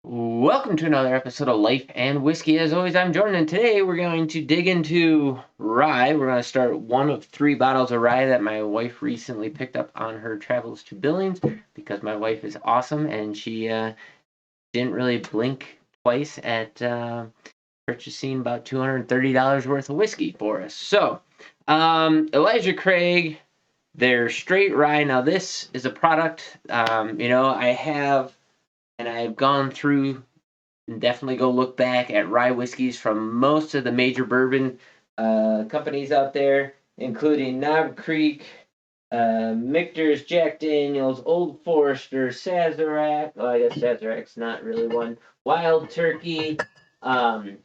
Welcome to another episode of Life and Whiskey. As always, I'm Jordan, and today we're going to dig into rye. We're going to start one of 3 bottles of rye that my wife recently picked up on her travels to Billings because my wife is awesome and she didn't really blink twice at purchasing about $230 worth of whiskey for us. So, Elijah Craig, their straight rye. Now, this is a product, I have. And I've gone through and definitely go look back at rye whiskeys from most of the major bourbon companies out there, including Knob Creek, Michter's, Jack Daniels, Old Forester, Sazerac. Oh, I guess Sazerac's not really one. Wild Turkey. Um,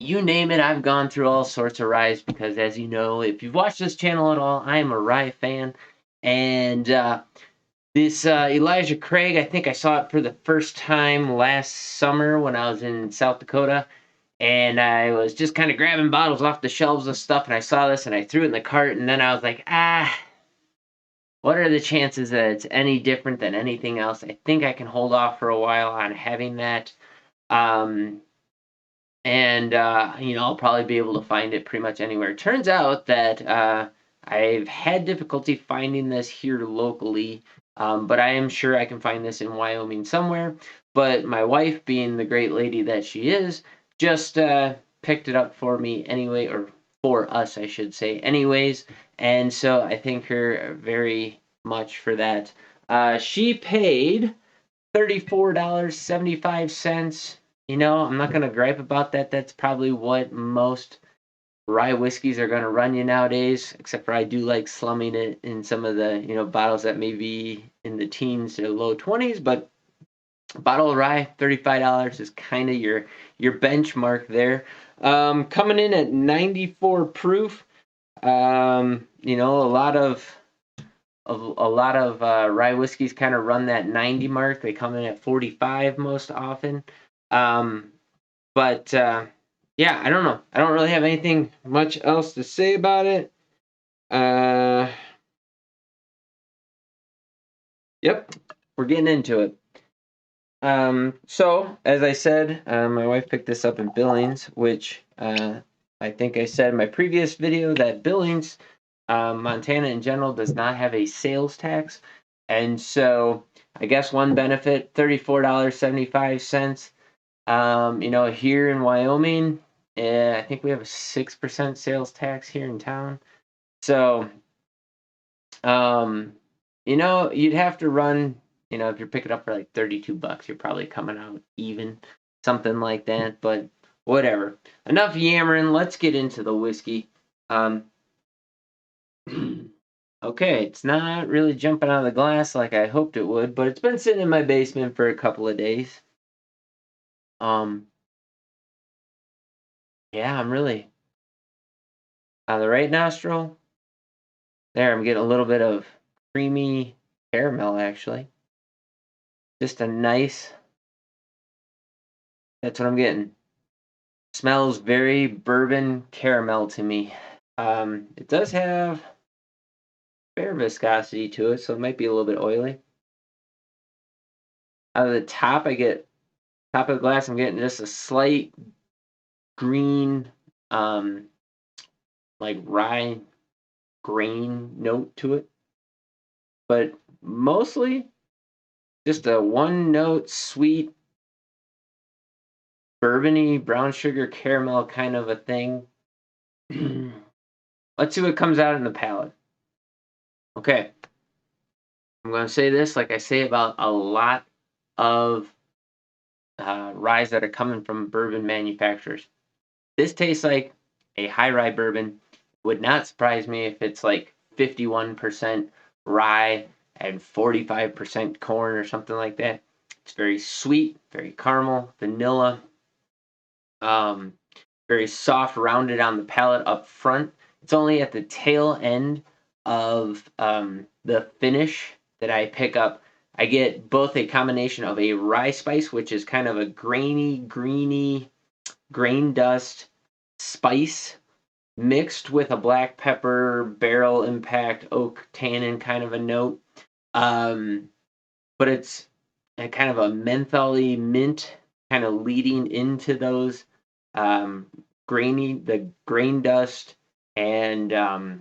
you name it, I've gone through all sorts of ryes because, as you know, if you've watched this channel at all, I am a rye fan. And this Elijah Craig, I think I saw it for the first time last summer when I was in South Dakota, and I was just kind of grabbing bottles off the shelves of stuff, and I saw this, and I threw it in the cart, and then I was like, what are the chances that it's any different than anything else? I think I can hold off for a while on having that, um, and I'll probably be able to find it pretty much anywhere. It turns out that I've had difficulty finding this here locally, but I am sure I can find this in Wyoming somewhere. But my wife, being the great lady that she is, just picked it up for me anyway, or for us, I should say, anyways. And so I thank her very much for that. She paid $34.75. I'm not going to gripe about that. That's probably what most rye whiskeys are going to run you nowadays, except for I do like slumming it in some of the, bottles that may be in the teens to low 20s, but a bottle of rye, $35 is kind of your benchmark there. Coming in at 94 proof. A lot of rye whiskeys kind of run that 90 mark. They come in at 45 most often. Um, but yeah, I don't know. I don't really have anything much else to say about it. Uh, yep, we're getting into it. So as I said, my wife picked this up in Billings, which I think I said in my previous video that Billings, Montana in general, does not have a sales tax. And so I guess one benefit, $34.75. Here in Wyoming, I think we have a 6% sales tax here in town. So, you'd have to run, if you're picking up for like $32, you're probably coming out even, something like that. But whatever. Enough yammering. Let's get into the whiskey. Um, okay, it's not really jumping out of the glass like I hoped it would, but it's been sitting in my basement for a couple of days. Um, yeah, I'm really on the right nostril. There, I'm getting a little bit of creamy caramel, actually. Just a nice, that's what I'm getting. Smells very bourbon caramel to me. It does have fair viscosity to it, so it might be a little bit oily. Out of the top, top of the glass, I'm getting just a slight green, um, like rye grain note to it. But mostly just a one note sweet bourbony brown sugar caramel kind of a thing. Let's see what comes out in the palate. Okay, I'm going to say this like I say about a lot of ryes that are coming from bourbon manufacturers. This tastes like a high rye bourbon. Would not surprise me if it's like 51% rye and 45% corn or something like that. It's very sweet, very caramel, vanilla, um, very soft, rounded on the palate up front. It's only at the tail end of the finish that I pick up. I get both a combination of a rye spice, which is kind of a grainy, greeny, grain dust spice, mixed with a black pepper, barrel impact, oak tannin kind of a note. Um, but it's and kind of a mentholy mint kind of leading into those the grain dust and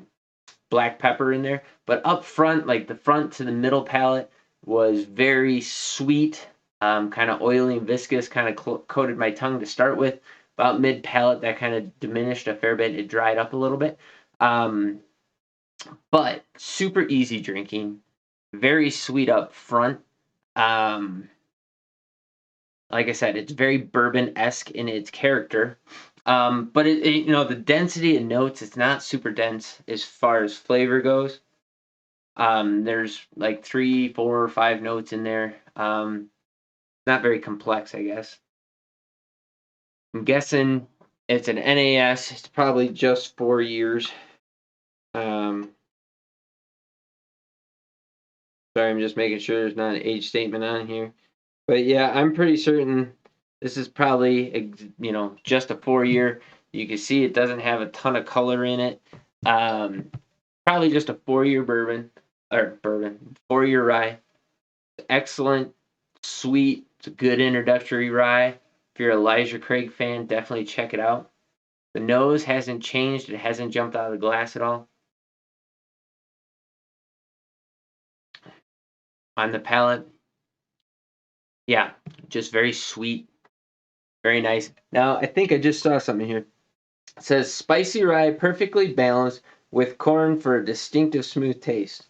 black pepper in there. But up front, like the front to the middle palate, was very sweet, kind of oily and viscous, kind of coated my tongue to start with. About mid palate, that kind of diminished a fair bit. It dried up a little bit. But super easy drinking, very sweet up front. Um, like I said, it's very bourbon-esque in its character. But the density of notes, it's not super dense as far as flavor goes. There's like 3, 4, or 5 notes in there. Not very complex, I guess. I'm guessing it's an NAS. It's probably just 4 years. Sorry, I'm just making sure there's not an age statement on here. But yeah, I'm pretty certain this is probably, just a 4-year. You can see it doesn't have a ton of color in it. Probably just a 4-year bourbon, 4-year rye. Excellent, sweet. It's a good introductory rye. If you're a Elijah Craig fan, definitely check it out. The nose hasn't changed. It hasn't jumped out of the glass at all. On the palate, yeah, just very sweet, very nice. Now, I think I just saw something here. It says spicy rye, perfectly balanced with corn for a distinctive smooth taste.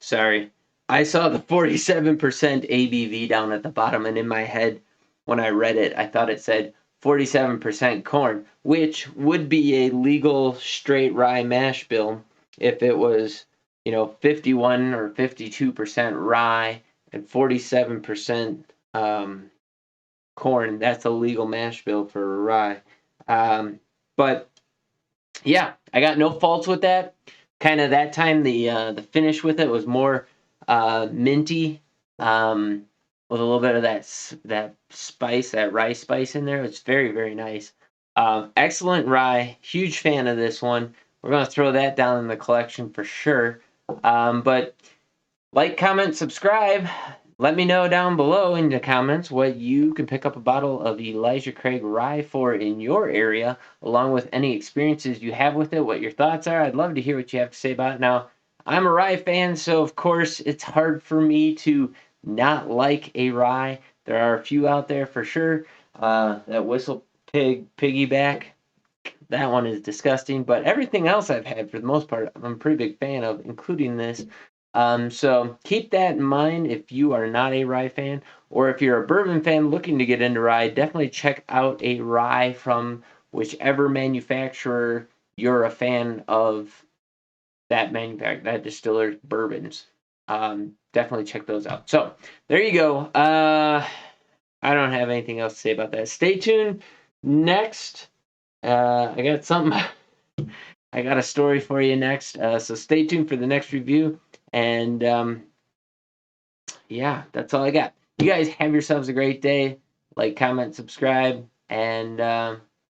Sorry. I saw the 47% ABV down at the bottom, and in my head, when I read it, I thought it said 47% corn, which would be a legal straight rye mash bill if it was, 51 or 52% rye and 47% corn. That's a legal mash bill for a rye. But yeah, I got no faults with that. Kind of that time, the finish with it was more minty, with a little bit of that spice, that rye spice in there. It's very, very nice. Excellent rye. Huge fan of this one. We're gonna throw that down in the collection for sure. But like, comment, subscribe. Let me know down below in the comments what you can pick up a bottle of Elijah Craig Rye for in your area, along with any experiences you have with it, what your thoughts are. I'd love to hear what you have to say about it. Now, I'm a rye fan, so of course it's hard for me to not like a rye. There are a few out there for sure. That Whistle Pig Piggyback, that one is disgusting, but everything else I've had, for the most part, I'm a pretty big fan of, including this. So keep that in mind if you are not a rye fan, or if you're a bourbon fan looking to get into rye, definitely check out a rye from whichever manufacturer you're a fan of, that distiller's bourbons. Definitely check those out. So there you go. I don't have anything else to say about that. Stay tuned. Next, I got something. I got a story for you next. So stay tuned for the next review. And yeah, that's all I got. You guys have yourselves a great day. Like, comment, subscribe, and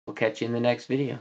we'll catch you in the next video.